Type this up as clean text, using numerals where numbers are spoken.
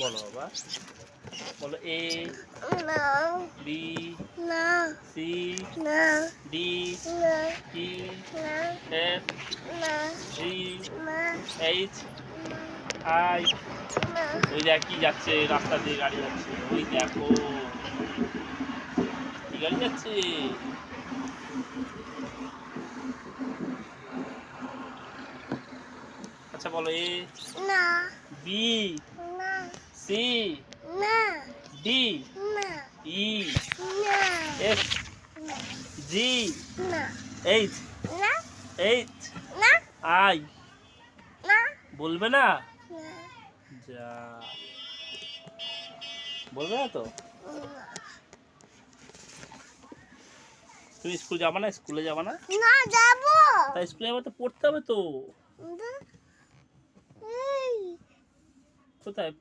বলো বাবা, বলো এ, না, বি, না, সি, না, ডি, না, ই, না, এফ, না, জি, না, এইচ, না, আই। না। ওই দেখ কি যাচ্ছে, রাস্তা দিয়ে গাড়ি যাচ্ছে, ওই দেখো কি গাড়ি যাচ্ছে। আচ্ছা বলো এ, না, বি, না, সি, না, ডি, না, ই, না, এফ, না, জি, না, এইচ, না, এইচ, না, আই। না, বলবে না? না, যা, বলবে না তো? তুমি স্কুল যাবা না? স্কুলে যাবা না? না যাবো। তাই স্কুলে যাবে তো, পড়তে হবে তো। এই কোথায়